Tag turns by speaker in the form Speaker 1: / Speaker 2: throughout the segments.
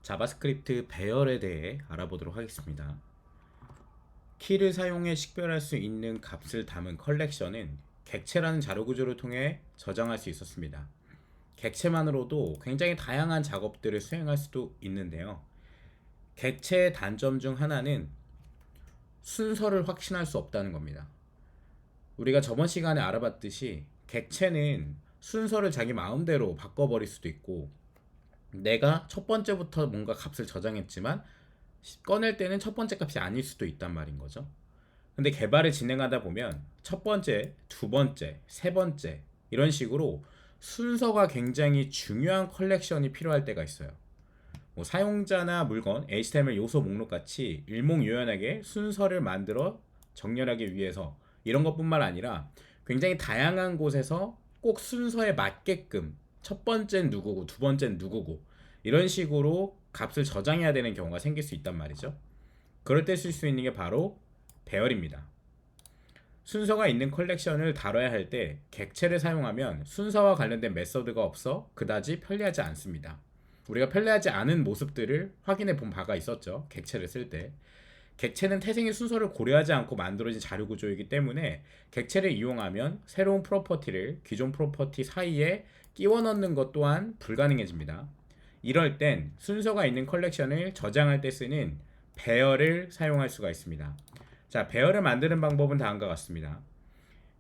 Speaker 1: 자바스크립트 배열에 대해 알아보도록 하겠습니다. 키를 사용해 식별할 수 있는 값을 담은 컬렉션은 객체라는 자료 구조를 통해 저장할 수 있었습니다. 객체만으로도 굉장히 다양한 작업들을 수행할 수도 있는데요. 객체의 단점 중 하나는 순서를 확신할 수 없다는 겁니다. 우리가 저번 시간에 알아봤듯이 객체는 순서를 자기 마음대로 바꿔버릴 수도 있고, 내가 첫 번째부터 뭔가 값을 저장했지만 꺼낼 때는 첫 번째 값이 아닐 수도 있단 말인 거죠. 근데 개발을 진행하다 보면 첫 번째, 두 번째, 세 번째 이런 식으로 순서가 굉장히 중요한 컬렉션이 필요할 때가 있어요. 뭐 사용자나 물건, HTML 요소 목록 같이 일목요연하게 순서를 만들어 정렬하기 위해서 이런 것뿐만 아니라 굉장히 다양한 곳에서 꼭 순서에 맞게끔 첫 번째는 누구고 두 번째는 누구고 이런 식으로 값을 저장해야 되는 경우가 생길 수 있단 말이죠. 그럴 때 쓸 수 있는 게 바로 배열입니다. 순서가 있는 컬렉션을 다뤄야 할 때 객체를 사용하면 순서와 관련된 메서드가 없어 그다지 편리하지 않습니다. 우리가 편리하지 않은 모습들을 확인해 본 바가 있었죠. 객체를 쓸 때. 객체는 태생의 순서를 고려하지 않고 만들어진 자료 구조이기 때문에 객체를 이용하면 새로운 프로퍼티를 기존 프로퍼티 사이에 끼워 넣는 것 또한 불가능해집니다. 이럴 땐 순서가 있는 컬렉션을 저장할 때 쓰는 배열을 사용할 수가 있습니다. 자, 배열을 만드는 방법은 다음과 같습니다.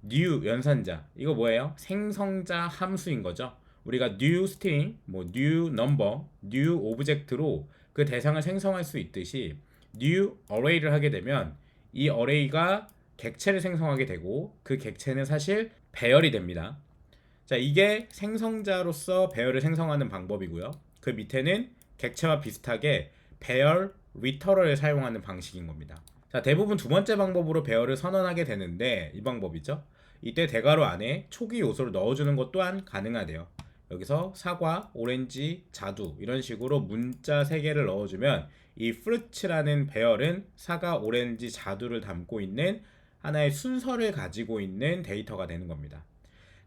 Speaker 1: new 연산자, 이거 뭐예요? 생성자 함수인 거죠. 우리가 new string, 뭐 new number, new object로 그 대상을 생성할 수 있듯이 new array를 하게 되면 이 array가 객체를 생성하게 되고 그 객체는 사실 배열이 됩니다. 자, 이게 생성자로서 배열을 생성하는 방법이고요. 그 밑에는 객체와 비슷하게 배열 리터럴을 사용하는 방식인 겁니다. 자, 대부분 두 번째 방법으로 배열을 선언하게 되는데 이 방법이죠. 이때 대괄호 안에 초기 요소를 넣어주는 것 또한 가능하대요. 여기서 사과, 오렌지, 자두 이런 식으로 문자 3개를 넣어주면 이 fruits라는 배열은 사과, 오렌지, 자두를 담고 있는 하나의 순서를 가지고 있는 데이터가 되는 겁니다.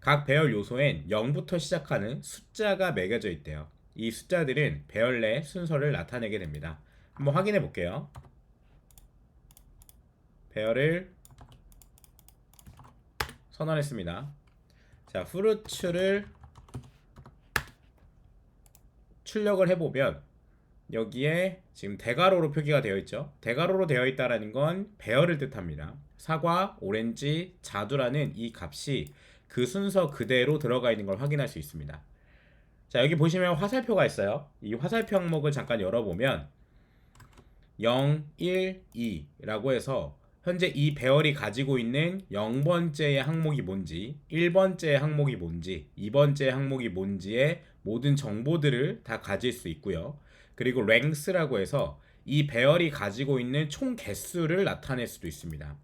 Speaker 1: 각 배열 요소엔 0부터 시작하는 숫자가 매겨져 있대요. 이 숫자들은 배열 내 순서를 나타내게 됩니다. 한번 확인해 볼게요. 배열을 선언했습니다. 자, fruits를 출력을 해보면 여기에 지금 대괄호로 표기가 되어 있죠. 대괄호로 되어 있다는 건 배열을 뜻합니다. 사과, 오렌지, 자두라는 이 값이 그 순서 그대로 들어가 있는 걸 확인할 수 있습니다. 자, 여기 보시면 화살표가 있어요. 이 화살표 항목을 잠깐 열어보면 0, 1, 2라고 해서 현재 이 배열이 가지고 있는 0번째의 항목이 뭔지, 1번째의 항목이 뭔지, 2번째의 항목이 뭔지의 모든 정보들을 다 가질 수 있고요. 그리고 length라고 해서 이 배열이 가지고 있는 총 개수를 나타낼 수도 있습니다.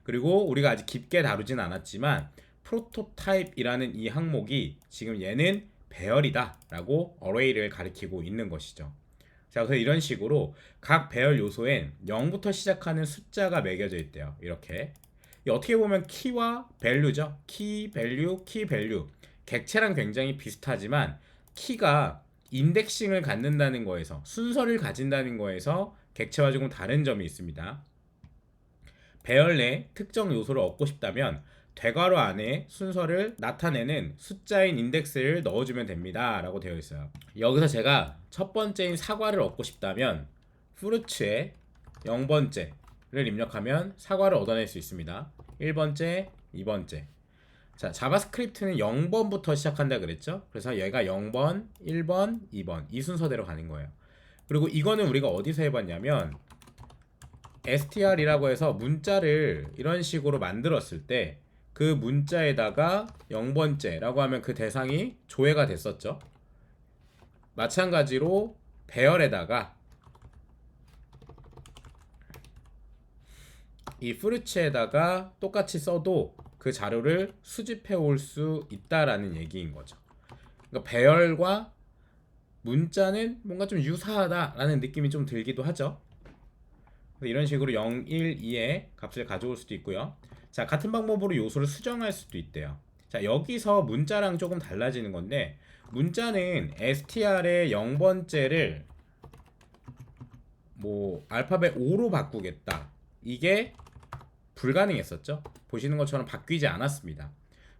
Speaker 1: 그리고 우리가 아직 깊게 다루진 않았지만 prototype이라는 이 항목이 지금 얘는 배열이다 라고 array를 가리키고 있는 것이죠. 자, 그래서 이런 식으로 각 배열 요소엔 0부터 시작하는 숫자가 매겨져 있대요. 이렇게 어떻게 보면 키와 밸류죠. 키, 밸류, 키, 밸류. 객체랑 굉장히 비슷하지만 키가 인덱싱을 갖는다는 거에서, 순서를 가진다는 거에서 객체와 조금 다른 점이 있습니다. 배열 내 특정 요소를 얻고 싶다면 대괄호 안에 순서를 나타내는 숫자인 인덱스를 넣어주면 됩니다 라고 되어 있어요. 여기서 제가 첫 번째인 사과를 얻고 싶다면 fruits에 0번째를 입력하면 사과를 얻어낼 수 있습니다. 1번째, 2번째. 자, 자바스크립트는 0번부터 시작한다 그랬죠. 그래서 얘가 0번, 1번, 2번 이 순서대로 가는 거예요. 그리고 이거는 우리가 어디서 해봤냐면 str이라고 해서 문자를 이런 식으로 만들었을 때 그 문자에다가 0번째라고 하면 그 대상이 조회가 됐었죠. 마찬가지로 배열에다가 이 fruits에다가 똑같이 써도 그 자료를 수집해 올 수 있다라는 얘기인 거죠. 그러니까 배열과 문자는 뭔가 좀 유사하다라는 느낌이 좀 들기도 하죠. 이런 식으로 0, 1, 2의 값을 가져올 수도 있고요. 자, 같은 방법으로 요소를 수정할 수도 있대요. 자, 여기서 문자랑 조금 달라지는 건데 문자는 str의 0번째를 뭐 알파벳 5로 바꾸겠다. 이게 불가능했었죠. 보시는 것처럼 바뀌지 않았습니다.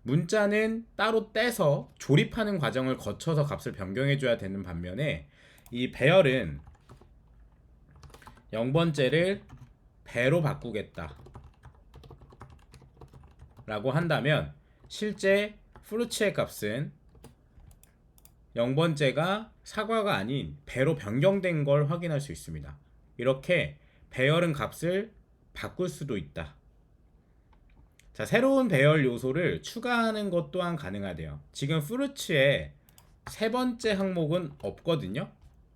Speaker 1: 문자는 따로 떼서 조립하는 과정을 거쳐서 값을 변경해줘야 되는 반면에 이 배열은 0번째를 배로 바꾸겠다 라고 한다면 실제 프루츠의 값은 0번째가 사과가 아닌 배로 변경된 걸 확인할 수 있습니다. 이렇게 배열은 값을 바꿀 수도 있다. 자, 새로운 배열 요소를 추가하는 것 또한 가능하대요. 지금 프루츠에 세 번째 항목은 없거든요.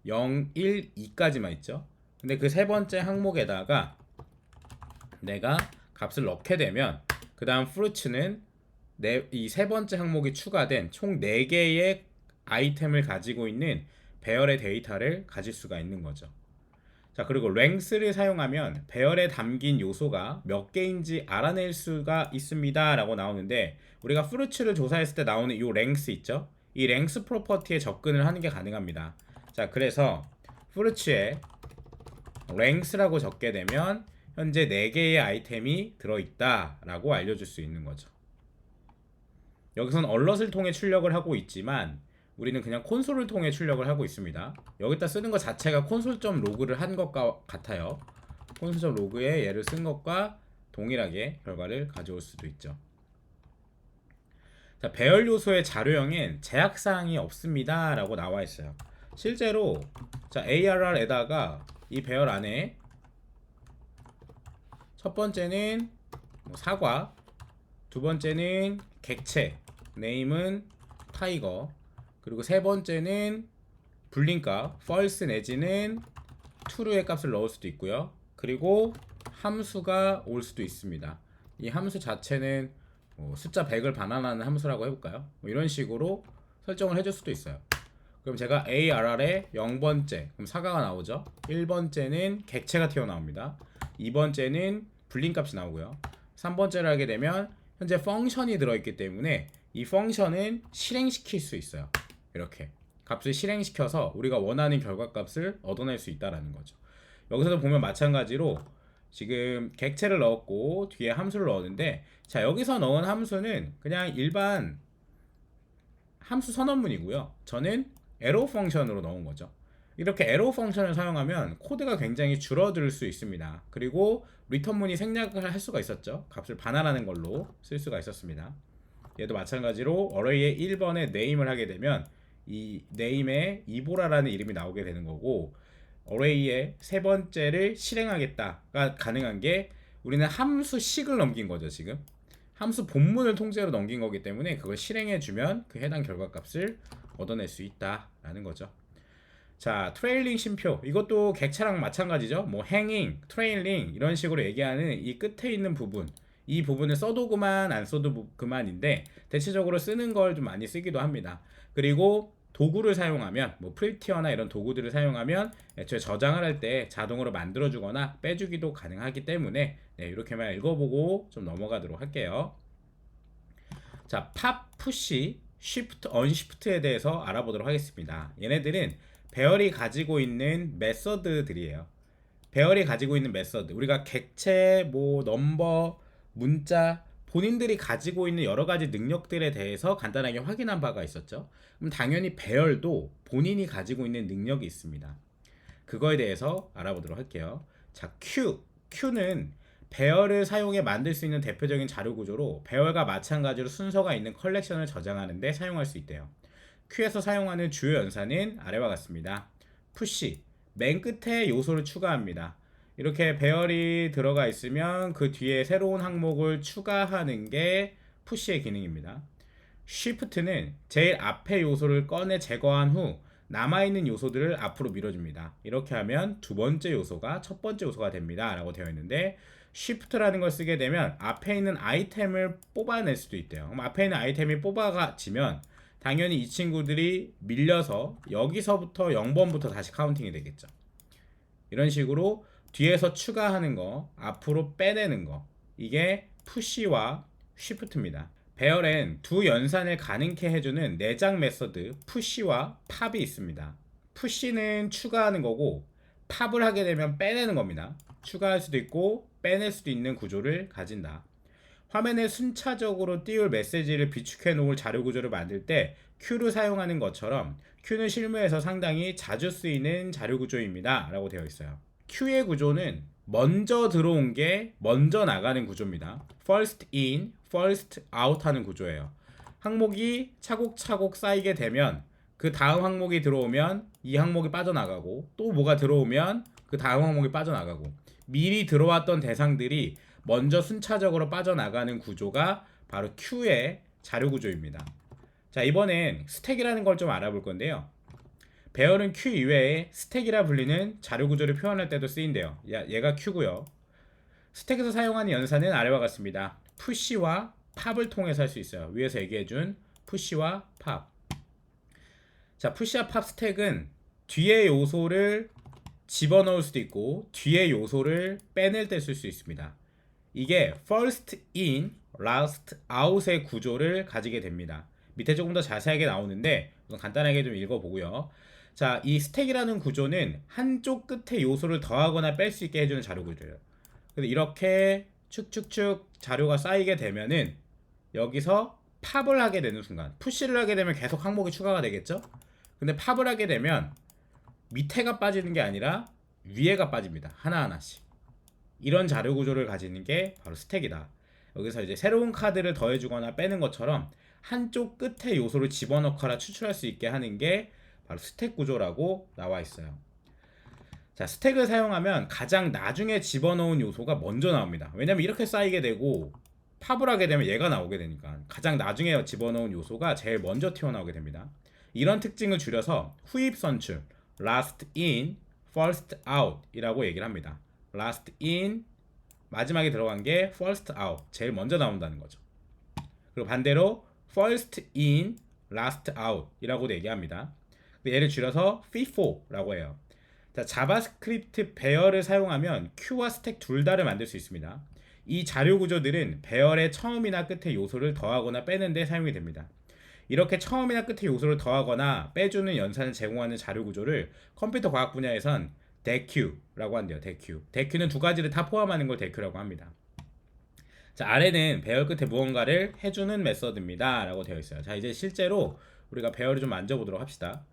Speaker 1: 0, 1, 2까지만 있죠. 근데 그 세 번째 항목에다가 내가 값을 넣게 되면 그 다음 프루츠는 이 세 번째 항목이 추가된 총 4개의 아이템을 가지고 있는 배열의 데이터를 가질 수가 있는 거죠. 자, 그리고 랭스를 사용하면 배열에 담긴 요소가 몇 개인지 알아낼 수가 있습니다 라고 나오는데, 우리가 프루츠를 조사했을 때 나오는 이 랭스 있죠? 이 랭스 프로퍼티에 접근을 하는 게 가능합니다. 자, 그래서 프루츠에 랭스라고 적게 되면 현재 4개의 아이템이 들어있다 라고 알려줄 수 있는 거죠. 여기선 얼럿을 통해 출력을 하고 있지만 우리는 그냥 콘솔을 통해 출력을 하고 있습니다. 여기다 쓰는 것 자체가 콘솔.로그를 한 것과 같아요. 콘솔.로그에 얘를 쓴 것과 동일하게 결과를 가져올 수도 있죠. 자, 배열 요소의 자료형엔 제약사항이 없습니다 라고 나와 있어요. 실제로 자, ARR에다가 이 배열 안에 첫 번째는 사과, 두 번째는 객체, 네임은 타이거, 그리고 세 번째는 불린값 false 내지는 true의 값을 넣을 수도 있고요. 그리고 함수가 올 수도 있습니다. 이 함수 자체는 숫자 100을 반환하는 함수라고 해볼까요? 이런 식으로 설정을 해줄 수도 있어요. 그럼 제가 ARR에 0번째, 그럼 사과가 나오죠. 1번째는 객체가 튀어나옵니다. 2번째는 불린값이 나오고요. 3번째를 하게 되면 현재 펑션이 들어있기 때문에 이 펑션은 실행시킬 수 있어요. 이렇게 값을 실행시켜서 우리가 원하는 결과값을 얻어낼 수 있다는 거죠. 여기서도 보면 마찬가지로 지금 객체를 넣었고 뒤에 함수를 넣었는데, 자, 여기서 넣은 함수는 그냥 일반 함수 선언문이고요. 저는 에로 펑션으로 넣은 거죠. 이렇게 에로 펑션을 사용하면 코드가 굉장히 줄어들 수 있습니다. 그리고 리턴문이 생략을 할 수가 있었죠. 값을 반환하는 걸로 쓸 수가 있었습니다. 얘도 마찬가지로 어레이의 1번에 name을 하게 되면 이 name에 이보라라는 이름이 나오게 되는 거고, 어레이의 세 번째를 실행하겠다가 가능한 게 우리는 함수식을 넘긴 거죠. 지금 함수 본문을 통째로 넘긴 거기 때문에 그걸 실행해주면 그 해당 결과값을 얻어낼 수 있다라는 거죠. 자, 트레일링 쉼표, 이것도 객체랑 마찬가지죠. 뭐 행잉, 트레일링 이런 식으로 얘기하는 이 끝에 있는 부분, 이 부분을 써도 그만 안 써도 그만인데 대체적으로 쓰는 걸 좀 많이 쓰기도 합니다. 그리고 도구를 사용하면 뭐 프리티어나 이런 도구들을 사용하면 애초에 저장을 할 때 자동으로 만들어주거나 빼주기도 가능하기 때문에 이렇게만 읽어보고 좀 넘어가도록 할게요. 자, 팝, 푸시, 쉬프트, 언쉬프트에 대해서 알아보도록 하겠습니다. 얘네들은 배열이 가지고 있는 메서드들이에요. 배열이 가지고 있는 메서드, 우리가 객체, 뭐 넘버, 문자, 본인들이 가지고 있는 여러 가지 능력들에 대해서 간단하게 확인한 바가 있었죠. 그럼 당연히 배열도 본인이 가지고 있는 능력이 있습니다. 그거에 대해서 알아보도록 할게요. 자, Q는 배열을 사용해 만들 수 있는 대표적인 자료 구조로 배열과 마찬가지로 순서가 있는 컬렉션을 저장하는 데 사용할 수 있대요. Q에서 사용하는 주요 연산은 아래와 같습니다. 푸시, 맨 끝에 요소를 추가합니다. 이렇게 배열이 들어가 있으면 그 뒤에 새로운 항목을 추가하는 게 푸시의 기능입니다. 쉬프트는 제일 앞에 요소를 꺼내 제거한 후 남아있는 요소들을 앞으로 밀어줍니다. 이렇게 하면 두 번째 요소가 첫 번째 요소가 됩니다 라고 되어 있는데, 쉬프트라는 걸 쓰게 되면 앞에 있는 아이템을 뽑아낼 수도 있대요. 그럼 앞에 있는 아이템이 뽑아지면 당연히 이 친구들이 밀려서 여기서부터 0번부터 다시 카운팅이 되겠죠. 이런 식으로 뒤에서 추가하는 거, 앞으로 빼내는 거, 이게 푸시와 쉬프트입니다. 배열엔 두 연산을 가능케 해주는 내장 메서드 푸시와 팝이 있습니다. 푸시는 추가하는 거고 팝을 하게 되면 빼내는 겁니다. 추가할 수도 있고 빼낼 수도 있는 구조를 가진다. 화면에 순차적으로 띄울 메시지를 비축해 놓을 자료 구조를 만들 때 Q를 사용하는 것처럼 Q는 실무에서 상당히 자주 쓰이는 자료 구조입니다 라고 되어 있어요. Q의 구조는 먼저 들어온 게 먼저 나가는 구조입니다. First in, first out 하는 구조예요. 항목이 차곡차곡 쌓이게 되면 그 다음 항목이 들어오면 이 항목이 빠져나가고, 또 뭐가 들어오면 그 다음 항목이 빠져나가고, 미리 들어왔던 대상들이 먼저 순차적으로 빠져나가는 구조가 바로 Q의 자료 구조입니다. 자, 이번엔 스택이라는 걸 좀 알아볼 건데요. 배열은 Q 이외에 스택이라 불리는 자료 구조를 표현할 때도 쓰인대요. 얘가 Q고요. 스택에서 사용하는 연산은 아래와 같습니다. 푸시와 팝을 통해서 할 수 있어요. 위에서 얘기해준 푸시와 팝. 자, 푸시와 팝 스택은 뒤에 요소를 집어넣을 수도 있고 뒤에 요소를 빼낼 때 쓸 수 있습니다. 이게 first in, last out의 구조를 가지게 됩니다. 밑에 조금 더 자세하게 나오는데 우선 간단하게 좀 읽어보고요. 자, 이 스택이라는 구조는 한쪽 끝에 요소를 더하거나 뺄 수 있게 해주는 자료 구조예요. 그래서 이렇게 축축축 자료가 쌓이게 되면은 여기서 팝을 하게 되는 순간, 푸시를 하게 되면 계속 항목이 추가가 되겠죠? 근데 팝을 하게 되면 밑에가 빠지는 게 아니라 위에가 빠집니다. 하나하나씩. 이런 자료 구조를 가지는 게 바로 스택이다. 여기서 이제 새로운 카드를 더해주거나 빼는 것처럼 한쪽 끝에 요소를 집어넣거나 추출할 수 있게 하는 게 바로 스택 구조라고 나와 있어요. 자, 스택을 사용하면 가장 나중에 집어넣은 요소가 먼저 나옵니다. 왜냐면 이렇게 쌓이게 되고 팝을 하게 되면 얘가 나오게 되니까 가장 나중에 집어넣은 요소가 제일 먼저 튀어나오게 됩니다. 이런 특징을 줄여서 후입 선출, last in, first out 이라고 얘기를 합니다. last in, 마지막에 들어간 게 first out, 제일 먼저 나온다는 거죠. 그리고 반대로 first in, last out 이라고도 얘기합니다. 얘를 줄여서 FIFO라고 해요. 자, 자바스크립트 배열을 사용하면 Q와 스택 둘 다를 만들 수 있습니다. 이 자료 구조들은 배열의 처음이나 끝에 요소를 더하거나 빼는 데 사용이 됩니다. 이렇게 처음이나 끝에 요소를 더하거나 빼주는 연산을 제공하는 자료 구조를 컴퓨터 과학 분야에선 DEQ라고 한대요. DEQ. DEQ는 두 가지를 다 포함하는 걸 DEQ라고 합니다. 자, 아래는 배열 끝에 무언가를 해주는 메서드입니다 라고 되어 있어요. 자, 이제 실제로 우리가 배열을 좀 만져보도록 합시다.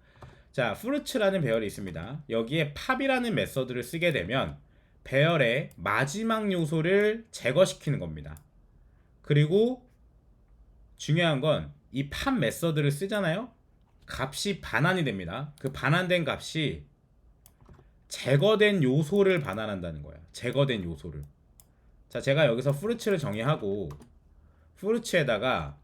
Speaker 1: 자, fruits라는 배열이 있습니다. 여기에 팝이라는 메서드를 쓰게 되면 배열의 마지막 요소를 제거시키는 겁니다. 그리고 중요한 건 이 팝 메서드를 쓰잖아요. 값이 반환이 됩니다. 그 반환된 값이 제거된 요소를 반환한다는 거예요. 제거된 요소를. 자, 제가 여기서 fruits를 정의하고 fruits에다가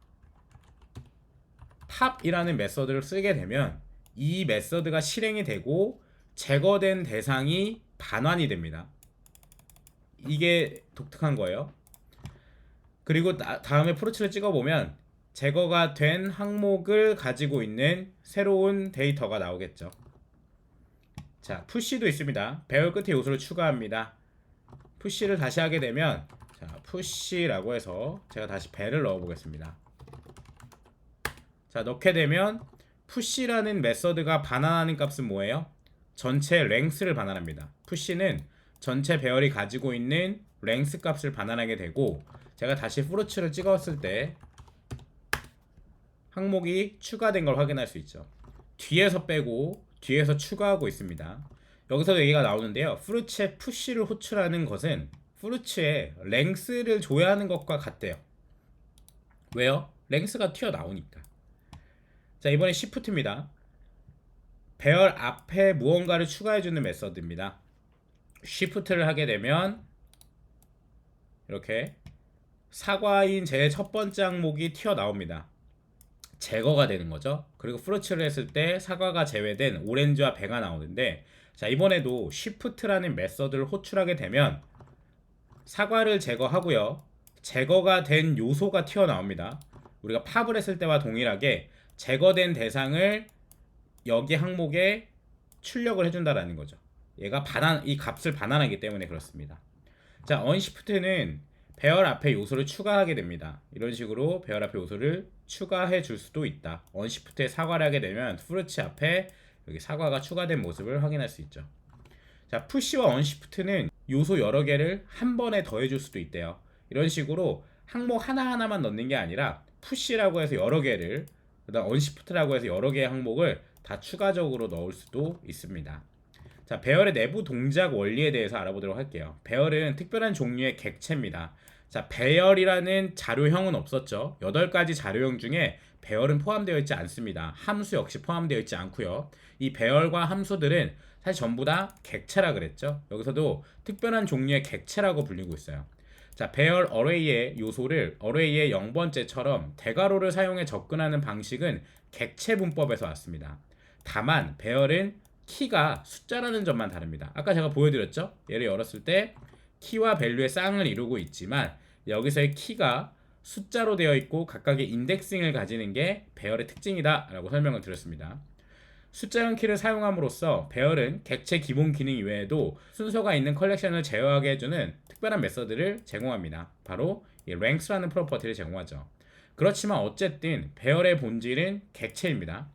Speaker 1: 팝이라는 메서드를 쓰게 되면 이 메서드가 실행이 되고 제거된 대상이 반환이 됩니다. 이게 독특한 거예요. 그리고 다음에 프로츠를 찍어보면 제거가 된 항목을 가지고 있는 새로운 데이터가 나오겠죠. 자, 푸시도 있습니다. 배열 끝에 요소를 추가합니다. 푸시를 다시 하게 되면, 자, 푸시라고 해서 제가 다시 배를 넣어 보겠습니다. 자, 넣게 되면 푸시라는 메서드가 반환하는 값은 뭐예요? 전체 랭스를 반환합니다. 푸시는 전체 배열이 가지고 있는 랭스 값을 반환하게 되고, 제가 다시 프로츠를 찍었을 때 항목이 추가된 걸 확인할 수 있죠. 뒤에서 빼고 뒤에서 추가하고 있습니다. 여기서 얘기가 나오는데요. 프루츠의 푸시를 호출하는 것은 프루츠의 랭스를 조회하는 것과 같대요. 왜요? 랭스가 튀어나오니까. 자, 이번에 시프트입니다. 배열 앞에 무언가를 추가해주는 메서드입니다. 시프트를 하게 되면 이렇게 사과인 제일 첫 번째 항목이 튀어나옵니다. 제거가 되는 거죠. 그리고 프루츠를 했을 때 사과가 제외된 오렌지와 배가 나오는데, 자, 이번에도 shift라는 메서드를 호출하게 되면 사과를 제거하고요. 제거가 된 요소가 튀어나옵니다. 우리가 팝을 했을 때와 동일하게 제거된 대상을 여기 항목에 출력을 해준다라는 거죠. 얘가 이 값을 반환하기 때문에 그렇습니다. 자, unshift는 배열 앞에 요소를 추가하게 됩니다. 이런 식으로 배열 앞에 요소를 추가해 줄 수도 있다. unshift에 사과를 하게 되면 fruits 앞에 여기 사과가 추가된 모습을 확인할 수 있죠. 자, 푸시와 언시프트는 요소 여러 개를 한 번에 더해줄 수도 있대요. 이런 식으로 항목 하나하나만 넣는 게 아니라 푸시라고 해서 여러 개를, 그다음 언시프트라고 해서 여러 개의 항목을 다 추가적으로 넣을 수도 있습니다. 자, 배열의 내부 동작 원리에 대해서 알아보도록 할게요. 배열은 특별한 종류의 객체입니다. 자, 배열이라는 자료형은 없었죠. 8가지 자료형 중에 배열은 포함되어 있지 않습니다. 함수 역시 포함되어 있지 않고요. 이 배열과 함수들은 사실 전부 다 객체라 그랬죠. 여기서도 특별한 종류의 객체라고 불리고 있어요. 자, 배열 어레이의 요소를 어레이의 0번째처럼 대괄호를 사용해 접근하는 방식은 객체 분법에서 왔습니다. 다만 배열은 키가 숫자라는 점만 다릅니다. 아까 제가 보여드렸죠? 얘를 열었을 때 키와 밸류의 쌍을 이루고 있지만 여기서의 키가 숫자로 되어 있고 각각의 인덱싱을 가지는 게 배열의 특징이다 라고 설명을 드렸습니다. 숫자형 키를 사용함으로써 배열은 객체 기본 기능 이외에도 순서가 있는 컬렉션을 제어하게 해주는 특별한 메서드를 제공합니다. 바로 이 ranks라는 프로퍼티를 제공하죠. 그렇지만 어쨌든 배열의 본질은 객체입니다.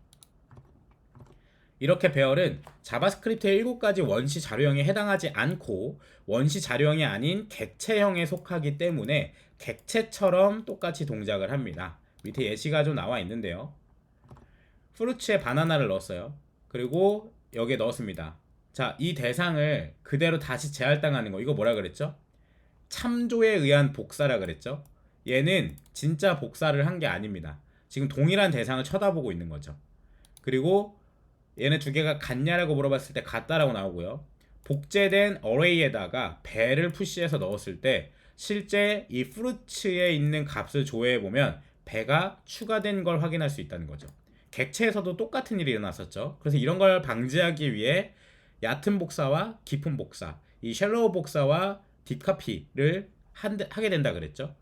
Speaker 1: 이렇게 배열은 자바스크립트의 7가지 원시 자료형에 해당하지 않고 원시 자료형이 아닌 객체형에 속하기 때문에 객체처럼 똑같이 동작을 합니다. 밑에 예시가 좀 나와 있는데요. 프루츠에 바나나를 넣었어요. 그리고 여기에 넣었습니다. 자, 이 대상을 그대로 다시 재활당하는 거, 이거 뭐라 그랬죠? 참조에 의한 복사라 그랬죠? 얘는 진짜 복사를 한 게 아닙니다. 지금 동일한 대상을 쳐다보고 있는 거죠. 그리고 얘네 두 개가 같냐라고 물어봤을 때 같다라고 나오고요. 복제된 어레이에다가 배를 푸시해서 넣었을 때 실제 이 프루츠에 있는 값을 조회해보면 배가 추가된 걸 확인할 수 있다는 거죠. 객체에서도 똑같은 일이 일어났었죠. 그래서 이런 걸 방지하기 위해 얕은 복사와 깊은 복사, 이 셜로우 복사와 딥카피를 하게 된다 그랬죠.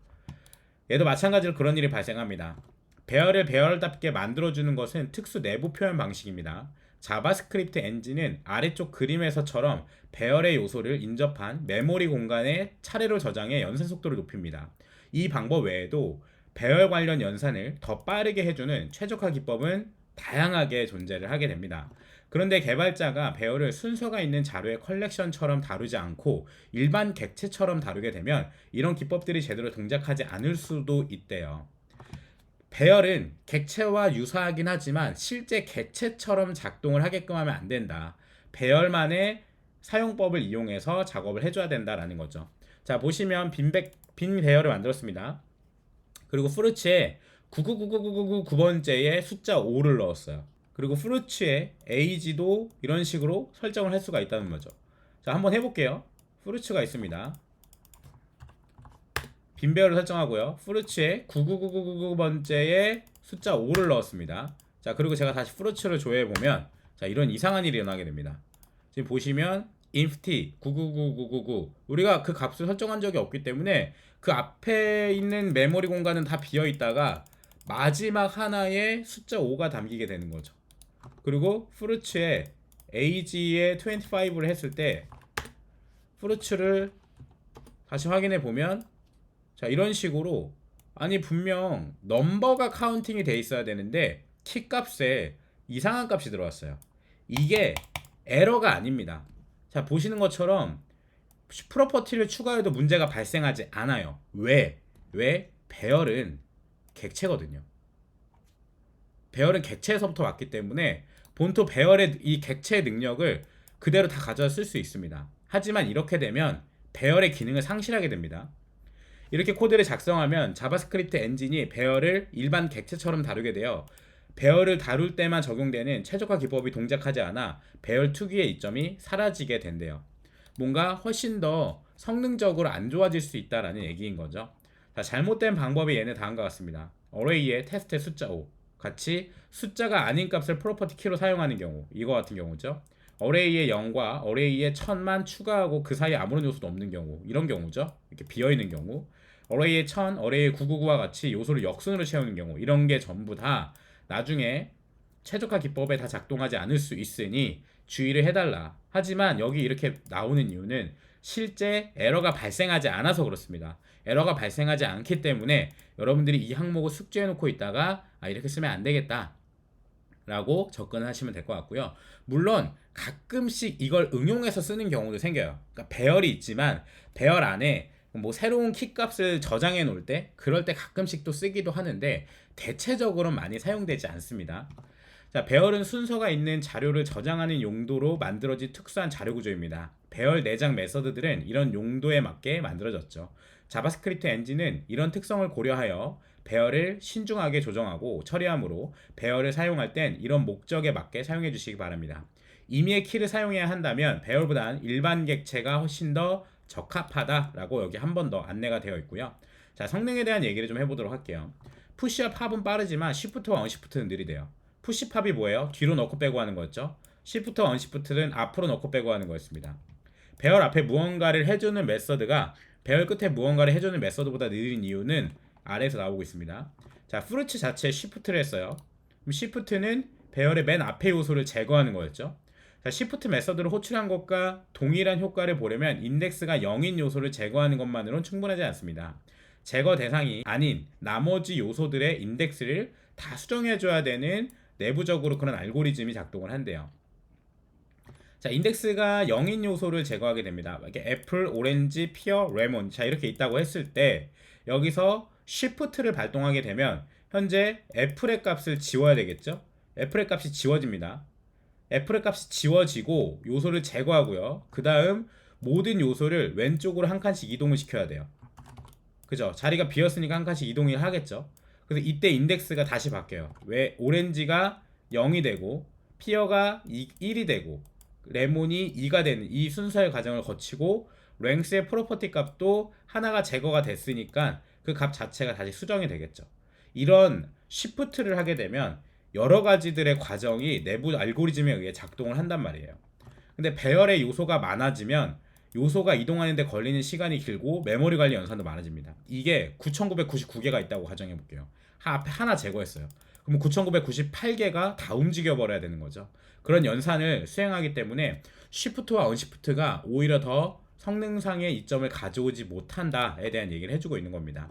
Speaker 1: 얘도 마찬가지로 그런 일이 발생합니다. 배열을 배열답게 만들어주는 것은 특수 내부 표현 방식입니다. 자바스크립트 엔진은 아래쪽 그림에서처럼 배열의 요소를 인접한 메모리 공간에 차례로 저장해 연산 속도를 높입니다. 이 방법 외에도 배열 관련 연산을 더 빠르게 해주는 최적화 기법은 다양하게 존재를 하게 됩니다. 그런데 개발자가 배열을 순서가 있는 자료의 컬렉션처럼 다루지 않고 일반 객체처럼 다루게 되면 이런 기법들이 제대로 동작하지 않을 수도 있대요. 배열은 객체와 유사하긴 하지만 실제 객체처럼 작동을 하게끔 하면 안 된다. 배열만의 사용법을 이용해서 작업을 해줘야 된다라는 거죠. 자, 보시면 빈 배열을 만들었습니다. 그리고 프루츠에 9999999번째에 숫자 5를 넣었어요. 그리고 프루츠의 에이지도 이런 식으로 설정을 할 수가 있다는 거죠. 자, 한번 해볼게요. 프루츠가 있습니다. 빈 배열을 설정하고요. 프루츠에 99999번째에 숫자 5를 넣었습니다. 자, 그리고 제가 다시 프루츠를 조회해보면 자, 이런 이상한 일이 일어나게 됩니다. 지금 보시면 inft 9999999 우리가 그 값을 설정한 적이 없기 때문에 그 앞에 있는 메모리 공간은 다 비어있다가 마지막 하나에 숫자 5가 담기게 되는 거죠. 그리고 프루츠에 age에 25를 했을 때 프루츠를 다시 확인해 보면 자, 이런 식으로 아니 분명 넘버가 카운팅이 돼 있어야 되는데 키 값에 이상한 값이 들어왔어요. 이게 에러가 아닙니다. 자, 보시는 것처럼 프로퍼티를 추가해도 문제가 발생하지 않아요. 왜? 배열은 객체거든요. 배열은 객체에서부터 왔기 때문에 본토 배열의 이 객체의 능력을 그대로 다 가져다 쓸 수 있습니다. 하지만 이렇게 되면 배열의 기능을 상실하게 됩니다. 이렇게 코드를 작성하면 자바스크립트 엔진이 배열을 일반 객체처럼 다루게 되어 배열을 다룰 때만 적용되는 최적화 기법이 동작하지 않아 배열 특유의 이점이 사라지게 된대요. 뭔가 훨씬 더 성능적으로 안 좋아질 수 있다라는 얘기인 거죠. 자, 잘못된 방법이 얘는 다음과 같습니다. 어레이의 테스트의 숫자 5 같이 숫자가 아닌 값을 프로퍼티 키로 사용하는 경우, 이거 같은 경우죠. 어레이의 0과 어레이의 1000만 추가하고 그 사이에 아무런 요소도 없는 경우, 이런 경우죠. 이렇게 비어있는 경우, 어레이의 1000, 어레이의 999와 같이 요소를 역순으로 채우는 경우, 이런 게 전부 다 나중에 최적화 기법에 다 작동하지 않을 수 있으니 주의를 해달라. 하지만 여기 이렇게 나오는 이유는 실제 에러가 발생하지 않아서 그렇습니다. 에러가 발생하지 않기 때문에 여러분들이 이 항목을 숙지해 놓고 있다가 이렇게 쓰면 안 되겠다 라고 접근하시면 될 것 같고요. 물론 가끔씩 이걸 응용해서 쓰는 경우도 생겨요. 그러니까 배열이 있지만 배열 안에 뭐 새로운 키 값을 저장해 놓을 때 그럴 때 가끔씩 또 쓰기도 하는데 대체적으로는 많이 사용되지 않습니다. 자, 배열은 순서가 있는 자료를 저장하는 용도로 만들어진 특수한 자료 구조입니다. 배열 내장 메서드들은 이런 용도에 맞게 만들어졌죠. 자바스크립트 엔진은 이런 특성을 고려하여 배열을 신중하게 조정하고 처리하므로 배열을 사용할 땐 이런 목적에 맞게 사용해 주시기 바랍니다. 임의의 키를 사용해야 한다면 배열보단 일반 객체가 훨씬 더 적합하다라고 여기 한 번 더 안내가 되어 있고요. 자, 성능에 대한 얘기를 좀 해보도록 할게요. 푸시와 팝은 빠르지만 시프트와 언시프트는 느리대요. 푸시팝이 뭐예요? 뒤로 넣고 빼고 하는 거였죠. 시프트 언시프트는 앞으로 넣고 빼고 하는 거였습니다. 배열 앞에 무언가를 해주는 메서드가 배열 끝에 무언가를 해주는 메서드보다 느린 이유는 아래에서 나오고 있습니다. 자, 프루츠 자체에 시프트를 했어요. 그럼 시프트는 배열의 맨 앞에 요소를 제거하는 거였죠. 자, 시프트 메서드를 호출한 것과 동일한 효과를 보려면 인덱스가 0인 요소를 제거하는 것만으로는 충분하지 않습니다. 제거 대상이 아닌 나머지 요소들의 인덱스를 다 수정해줘야 되는 내부적으로 그런 알고리즘이 작동을 한대요. 자, 인덱스가 0인 요소를 제거하게 됩니다. 이렇게 애플, 오렌지, 피어, 레몬 자 이렇게 있다고 했을 때 여기서 Shift를 발동하게 되면 현재 애플의 값을 지워야 되겠죠? 애플의 값이 지워집니다. 애플의 값이 지워지고 요소를 제거하고요. 그 다음 모든 요소를 왼쪽으로 한 칸씩 이동을 시켜야 돼요. 그죠? 자리가 비었으니까 한 칸씩 이동을 하겠죠? 그래서 이때 인덱스가 다시 바뀌어요. 왜 오렌지가 0이 되고 피어가 1이 되고 레몬이 2가 되는 이 순서의 과정을 거치고 랭스의 프로퍼티 값도 하나가 제거가 됐으니까 그 값 자체가 다시 수정이 되겠죠. 이런 시프트를 하게 되면 여러 가지들의 과정이 내부 알고리즘에 의해 작동을 한단 말이에요. 근데 배열의 요소가 많아지면 요소가 이동하는데 걸리는 시간이 길고 메모리 관리 연산도 많아집니다. 이게 9999개가 있다고 가정해 볼게요. 앞에 하나 제거했어요. 그럼 9998개가 다 움직여 버려야 되는 거죠. 그런 연산을 수행하기 때문에 쉬프트와 언시프트가 오히려 더 성능상의 이점을 가져오지 못한다에 대한 얘기를 해주고 있는 겁니다.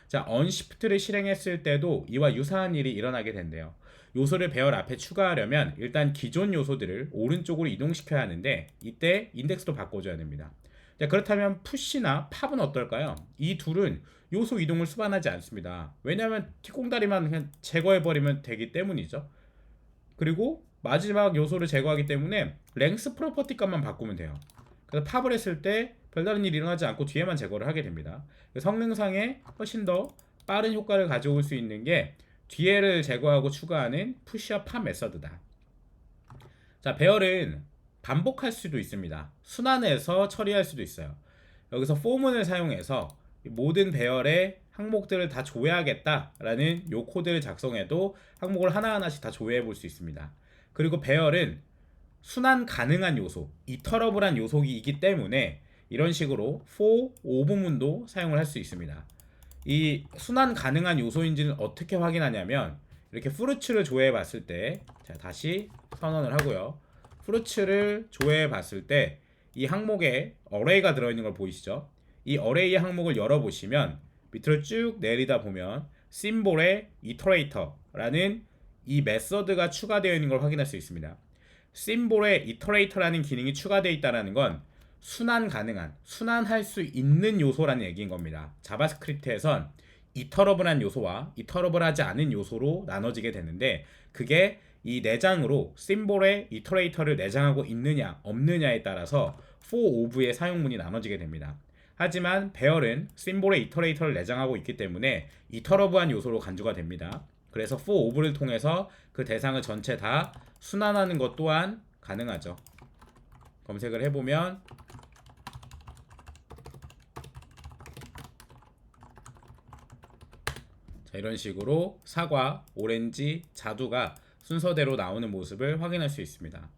Speaker 1: 자, 언시프트를 실행했을 때도 이와 유사한 일이 일어나게 된대요. 요소를 배열 앞에 추가하려면 일단 기존 요소들을 오른쪽으로 이동시켜야 하는데 이때 인덱스도 바꿔줘야 됩니다. 자, 그렇다면 푸시나 팝은 어떨까요? 이 둘은 요소 이동을 수반하지 않습니다. 왜냐하면 뒷공다리만 그냥 제거해버리면 되기 때문이죠. 그리고 마지막 요소를 제거하기 때문에 랭스 프로퍼티 값만 바꾸면 돼요. 그래서 팝을 했을 때 별다른 일이 일어나지 않고 뒤에만 제거를 하게 됩니다. 성능상에 훨씬 더 빠른 효과를 가져올 수 있는 게 뒤에를 제거하고 추가하는 푸시와 팝 메서드다. 자, 배열은 반복할 수도 있습니다. 순환해서 처리할 수도 있어요. 여기서 for문을 사용해서 모든 배열의 항목들을 다 조회하겠다라는 요 코드를 작성해도 항목을 하나하나씩 다 조회해 볼 수 있습니다. 그리고 배열은 순환 가능한 요소, 이터러블한 요소이기 때문에 이런 식으로 for, o 부문도 사용을 할 수 있습니다. 이 순환 가능한 요소인지는 어떻게 확인하냐면 이렇게 프루츠를 조회해 봤을 때, 자, 다시 선언을 하고요. 프루츠를 조회해 봤을 때 이 항목에 어레이가 들어있는 걸 보이시죠? 이 어레이의 항목을 열어보시면 밑으로 쭉 내리다 보면 심볼의 이터레이터라는 이 메서드가 추가되어 있는 걸 확인할 수 있습니다. 심볼의 이터레이터라는 기능이 추가되어 있다는 건 순환 가능한, 순환할 수 있는 요소라는 얘기인 겁니다. 자바스크립트에선 이터러블한 요소와 이터러블하지 않은 요소로 나눠지게 되는데 그게 이 내장으로 심볼의 이터레이터를 내장하고 있느냐 없느냐에 따라서 for of의 사용문이 나눠지게 됩니다. 하지만 배열은 심볼의 이터레이터를 내장하고 있기 때문에 이터러블한 요소로 간주가 됩니다. 그래서 for of를 통해서 그 대상을 전체 다 순환하는 것 또한 가능하죠. 검색을 해보면 자, 이런 식으로 사과, 오렌지, 자두가 순서대로 나오는 모습을 확인할 수 있습니다.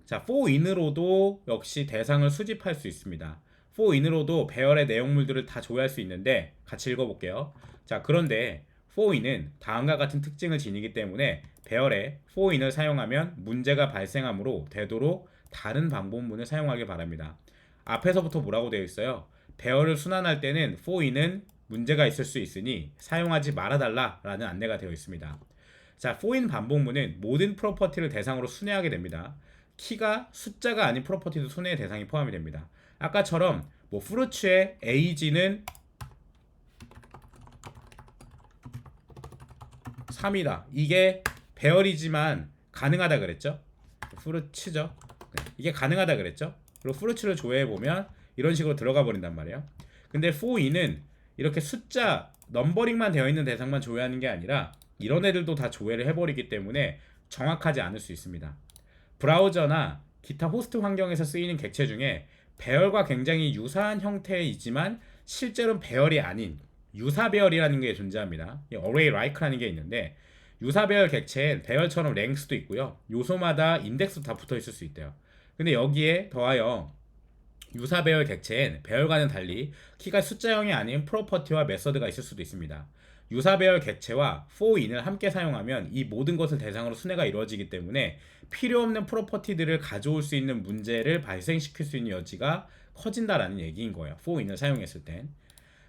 Speaker 1: 자, for in으로도 역시 대상을 수집할 수 있습니다. for in으로도 배열의 내용물들을 다 조회할 수 있는데 같이 읽어볼게요. 자, 그런데 for in은 다음과 같은 특징을 지니기 때문에 배열에 for in을 사용하면 문제가 발생하므로 되도록 다른 방법문을 사용하길 바랍니다. 앞에서부터 뭐라고 되어 있어요? 배열을 순환할 때는 for in은 문제가 있을 수 있으니 사용하지 말아달라 라는 안내가 되어 있습니다. 자, for 반복문은 모든 프로퍼티를 대상으로 순회하게 됩니다. 키가 숫자가 아닌 프로퍼티도 순회의 대상이 포함이 됩니다. 아까처럼 뭐 fruits의 age는 3이다. 이게 배열이지만 가능하다 그랬죠? fruits죠. 네, 이게 가능하다 그랬죠? 그리고 fruits를 조회해 보면 이런 식으로 들어가 버린단 말이에요. 근데 for는 이렇게 숫자 넘버링만 되어 있는 대상만 조회하는 게 아니라 이런 애들도 다 조회를 해버리기 때문에 정확하지 않을 수 있습니다. 브라우저나 기타 호스트 환경에서 쓰이는 객체 중에 배열과 굉장히 유사한 형태이지만 실제로는 배열이 아닌 유사 배열이라는 게 존재합니다. array like라는 게 있는데 유사 배열 객체엔 배열처럼 랭스도 있고요. 요소마다 인덱스도 다 붙어 있을 수 있대요. 근데 여기에 더하여 유사 배열 객체엔 배열과는 달리 키가 숫자형이 아닌 프로퍼티와 메서드가 있을 수도 있습니다. 유사 배열 객체와 for인을 함께 사용하면 이 모든 것을 대상으로 순회가 이루어지기 때문에 필요 없는 프로퍼티들을 가져올 수 있는 문제를 발생시킬 수 있는 여지가 커진다라는 얘기인 거예요. for인을 사용했을 땐.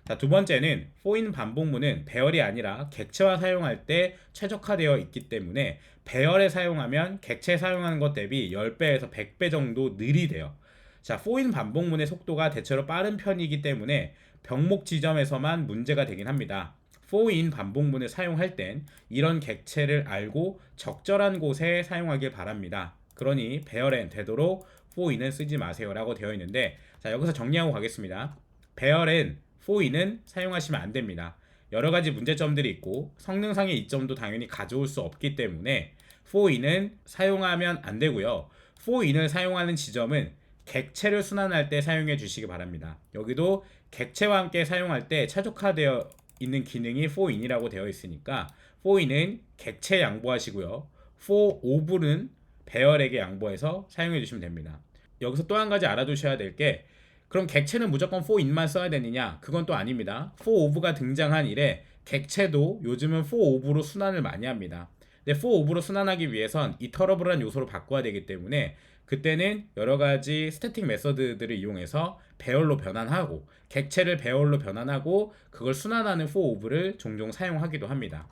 Speaker 1: 자, 두 번째는 for 반복문은 배열이 아니라 객체와 사용할 때 최적화되어 있기 때문에 배열에 사용하면 객체에 사용하는 것 대비 10배에서 100배 정도 느리대요. 자, for 반복문의 속도가 대체로 빠른 편이기 때문에 병목 지점에서만 문제가 되긴 합니다. for 반복문을 사용할 땐 이런 객체를 알고 적절한 곳에 사용하길 바랍니다. 그러니 배열엔 되도록 for는 쓰지 마세요 라고 되어 있는데, 자, 여기서 정리하고 가겠습니다. 배열엔 for는 사용하시면 안 됩니다. 여러 가지 문제점들이 있고 성능상의 이점도 당연히 가져올 수 없기 때문에 for는 사용하면 안 되고요. for을 사용하는 지점은 객체를 순환할 때 사용해 주시기 바랍니다. 여기도 객체와 함께 사용할 때 최적화되어 있는 기능이 for이라고 되어 있으니까 for는 객체 양보하시고요. for of는 배열에게 양보해서 사용해 주시면 됩니다. 여기서 또 한 가지 알아두셔야 될 게, 그럼 객체는 무조건 for인만 써야 되느냐? 그건 또 아닙니다. for of가 등장한 이래 객체도 요즘은 for of로 순환을 많이 합니다. 근데 for of로 순환하기 위해선 이터러블한 요소로 바꿔야 되기 때문에 그때는 여러 가지 스태틱 메서드들을 이용해서 배열로 변환하고 객체를 배열로 변환하고 그걸 순환하는 for of를 종종 사용하기도 합니다.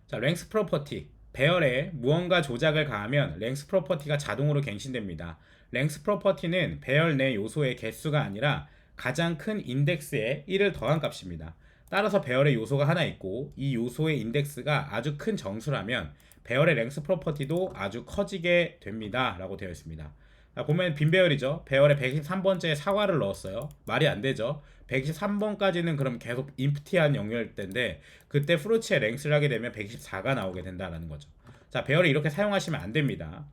Speaker 1: 자, length 프로퍼티. 배열에 무언가 조작을 가하면 length 프로퍼티가 자동으로 갱신됩니다. length 프로퍼티는 배열 내 요소의 개수가 아니라 가장 큰 인덱스에 1을 더한 값입니다. 따라서 배열에 요소가 하나 있고 이 요소의 인덱스가 아주 큰 정수라면 배열의 length 프로퍼티도 아주 커지게 됩니다 라고 되어 있습니다. 자, 보면 빈 배열이죠. 배열에 123번째에 사과를 넣었어요. 말이 안 되죠. 123번까지는 그럼 계속 인프티한 영역대인데 그때 프루츠의 랭스를 하게 되면 124가 나오게 된다는 거죠. 자, 배열을 이렇게 사용하시면 안 됩니다.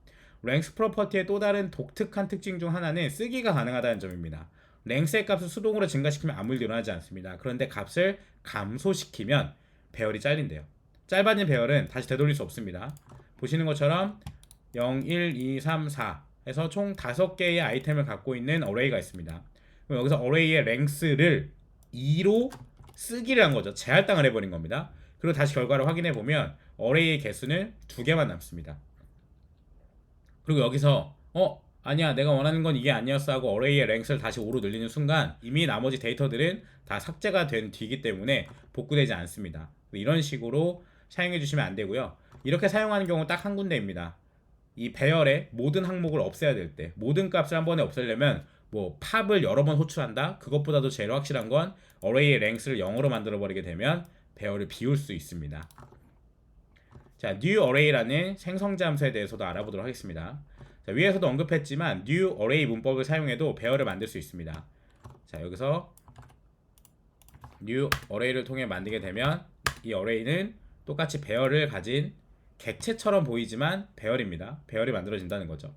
Speaker 1: 랭스 프로퍼티의 또 다른 독특한 특징 중 하나는 쓰기가 가능하다는 점입니다. 랭스의 값을 수동으로 증가시키면 아무 일도 일어나지 않습니다. 그런데 값을 감소시키면 배열이 잘린대요. 짧아진 배열은 다시 되돌릴 수 없습니다. 보시는 것처럼 0, 1, 2, 3, 4 해서 총 5개의 아이템을 갖고 있는 어레이가 있습니다. 그럼 여기서 어레이의 랭스를 2로 쓰기를 한 거죠. 제할당을 해버린 겁니다. 그리고 다시 결과를 확인해 보면 어레이의 개수는 2개만 남습니다. 그리고 여기서 아니야, 내가 원하는 건 이게 아니었어 하고 어레이의 랭스를 다시 5로 늘리는 순간 이미 나머지 데이터들은 다 삭제가 된 뒤이기 때문에 복구되지 않습니다. 이런 식으로 사용해 주시면 안 되고요. 이렇게 사용하는 경우 딱 한 군데입니다. 이 배열의 모든 항목을 없애야 될 때, 모든 값을 한 번에 없애려면 뭐 팝을 여러 번 호출한다? 그것보다도 제일 확실한 건 어레이의 랭스를 0으로 만들어 버리게 되면 배열을 비울 수 있습니다. 자, new array라는 생성 잠수에 대해서도 알아보도록 하겠습니다. 자, 위에서도 언급했지만 new array 문법을 사용해도 배열을 만들 수 있습니다. 자, 여기서 new array를 통해 만들게 되면 이 array는 똑같이 배열을 가진 객체처럼 보이지만 배열입니다. 배열이 만들어진다는 거죠.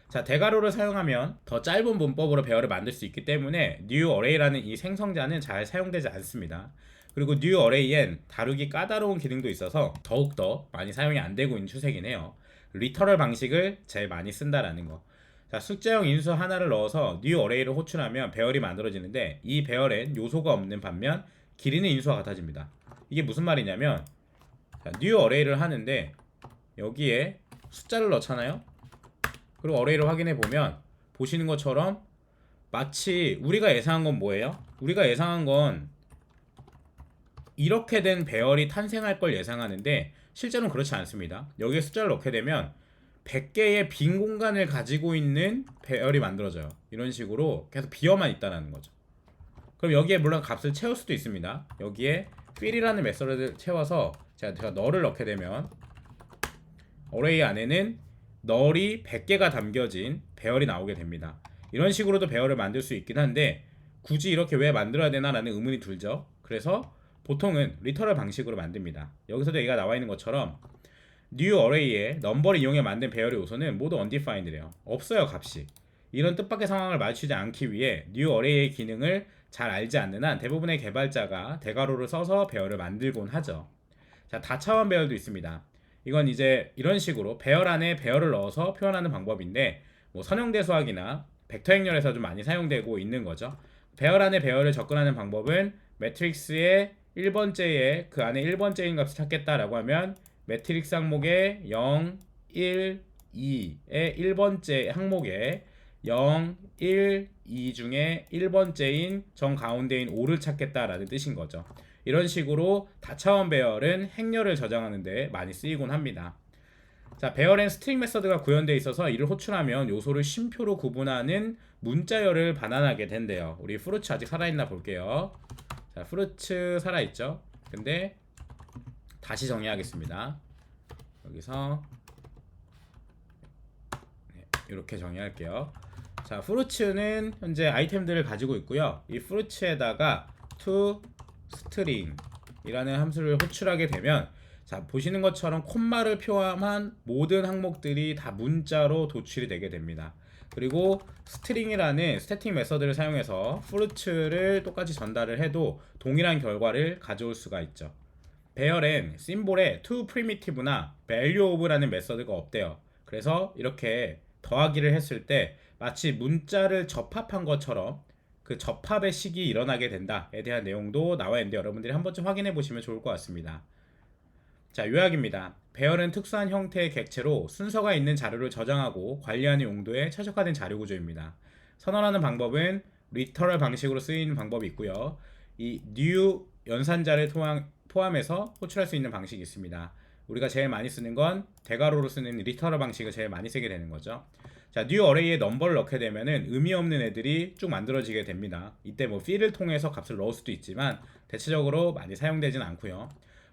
Speaker 1: 자, 대괄호를 사용하면 더 짧은 문법으로 배열을 만들 수 있기 때문에 new array라는 이 생성자는 잘 사용되지 않습니다. 그리고 new array엔 다루기 까다로운 기능도 있어서 더욱더 많이 사용이 안 되고 있는 추세긴 해요. 리터럴 방식을 제일 많이 쓴다라는 거. 자, 숫자형 인수 하나를 넣어서 new array를 호출하면 배열이 만들어지는데 이 배열엔 요소가 없는 반면 길이는 인수와 같아집니다. 이게 무슨 말이냐면, 자, new array를 하는데 여기에 숫자를 넣잖아요. 그리고 어레이를 확인해 보면 보시는 것처럼 마치 우리가 예상한 건 뭐예요? 우리가 예상한 건 이렇게 된 배열이 탄생할 걸 예상하는데 실제로는 그렇지 않습니다. 여기에 숫자를 넣게 되면 100개의 빈 공간을 가지고 있는 배열이 만들어져요. 이런 식으로 계속 비어만 있다는 거죠. 그럼 여기에 물론 값을 채울 수도 있습니다. 여기에 fill이라는 메서드를 채워서 제가 널을 넣게 되면 어레이 안에는 널이 100개가 담겨진 배열이 나오게 됩니다. 이런 식으로도 배열을 만들 수 있긴 한데 굳이 이렇게 왜 만들어야 되나라는 의문이 들죠. 그래서 보통은 리터럴 방식으로 만듭니다. 여기서도 얘가 나와 있는 것처럼 new array의 넘버를 이용해 만든 배열의 요소는 모두 undefined래요. 없어요, 값이. 이런 뜻밖의 상황을 마주치지 않기 위해 new array의 기능을 잘 알지 않는 한 대부분의 개발자가 대괄호를 써서 배열을 만들곤 하죠. 자, 다차원 배열도 있습니다. 이건 이제 이런 식으로 배열 안에 배열을 넣어서 표현하는 방법인데 뭐 선형대수학이나 벡터 행렬에서 좀 많이 사용되고 있는 거죠. 배열 안에 배열을 접근하는 방법은 매트릭스의 1번째에 그 안에 1번째인 값을 찾겠다라고 하면 매트릭스 항목에 0, 1, 2의 1번째 항목에 0, 1, 2 중에 1번째인 정 가운데인 5를 찾겠다라는 뜻인 거죠. 이런 식으로 다차원 배열은 행렬을 저장하는 데 많이 쓰이곤 합니다. 자, 배열엔 스트링 메서드가 구현되어 있어서 이를 호출하면 요소를 쉼표로 구분하는 문자열을 반환하게 된대요. 우리 프루츠 아직 살아있나 볼게요. 자, 프루츠 살아있죠? 근데 다시 정의하겠습니다. 여기서 이렇게 정의할게요. 자, 프루츠는 현재 아이템들을 가지고 있고요. 이 프루츠에다가 to string 이라는 함수를 호출하게 되면 자, 보시는 것처럼 콤마를 포함한 모든 항목들이 다 문자로 도출이 되게 됩니다. 그리고 스트링이라는 스태틱 메서드를 사용해서 프루츠를 똑같이 전달을 해도 동일한 결과를 가져올 수가 있죠. 배열엔 심볼에 to primitive나 value of라는 메서드가 없대요. 그래서 이렇게 더하기를 했을 때 마치 문자를 접합한 것처럼 그 접합의 식이 일어나게 된다에 대한 내용도 나와 있는데 여러분들이 한 번쯤 확인해 보시면 좋을 것 같습니다. 자, 요약입니다. 배열은 특수한 형태의 객체로 순서가 있는 자료를 저장하고 관리하는 용도에 최적화된 자료 구조입니다. 선언하는 방법은 리터럴 방식으로 쓰이는 방법이 있고요. 이 new 연산자를 포함해서 호출할 수 있는 방식이 있습니다. 우리가 제일 많이 쓰는 건 대괄호로 쓰는 리터럴 방식을 제일 많이 쓰게 되는 거죠. 자, new array에 넘버를 넣게 되면은 의미 없는 애들이 쭉 만들어지게 됩니다. 이때 뭐 fill을 통해서 값을 넣을 수도 있지만 대체적으로 많이 사용되진 않고요.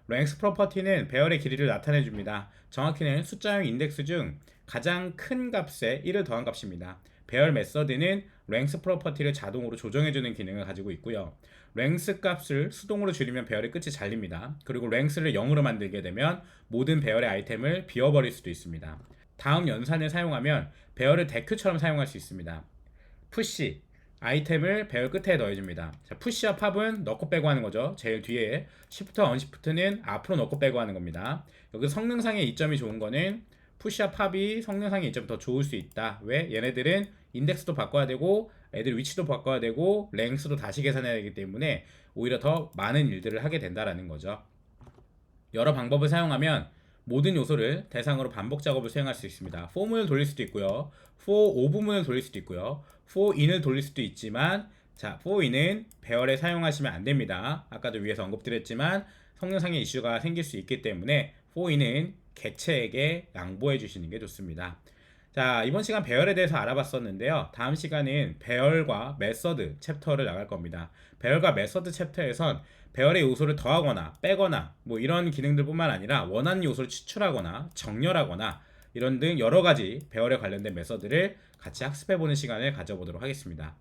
Speaker 1: length 프로퍼티는 배열의 길이를 나타내 줍니다. 정확히는 숫자형 인덱스 중 가장 큰 값에 1을 더한 값입니다. 배열 메서드는 length 프로퍼티를 자동으로 조정해주는 기능을 가지고 있고요. length 값을 수동으로 줄이면 배열의 끝이 잘립니다. 그리고 length를 0으로 만들게 되면 모든 배열의 아이템을 비워버릴 수도 있습니다. 다음 연산을 사용하면 배열을 데크처럼 사용할 수 있습니다. 푸시 아이템을 배열 끝에 넣어줍니다. 자, 푸시와 팝은 넣고 빼고 하는 거죠. 제일 뒤에 시프트와 언시프트는 앞으로 넣고 빼고 하는 겁니다. 여기 성능상의 이점이 좋은 거는 푸시와 팝이 성능상의 이점이 더 좋을 수 있다. 왜? 얘네들은 인덱스도 바꿔야 되고 애들 위치도 바꿔야 되고 랭스도 다시 계산해야 되기 때문에 오히려 더 많은 일들을 하게 된다라는 거죠. 여러 방법을 사용하면 모든 요소를 대상으로 반복 작업을 수행할 수 있습니다. for문을 돌릴 수도 있고요. for 오부문을 돌릴 수도 있고요. for in을 돌릴 수도 있지만 자, for in은 배열에 사용하시면 안 됩니다. 아까도 위에서 언급드렸지만 성능상의 이슈가 생길 수 있기 때문에 for in은 객체에게 양보해 주시는 게 좋습니다. 자, 이번 시간 배열에 대해서 알아봤었는데요. 다음 시간은 배열과 메서드 챕터를 나갈 겁니다. 배열과 메서드 챕터에선 배열의 요소를 더하거나 빼거나 뭐 이런 기능들뿐만 아니라 원하는 요소를 추출하거나 정렬하거나 이런 등 여러 가지 배열에 관련된 메서드를 같이 학습해보는 시간을 가져보도록 하겠습니다.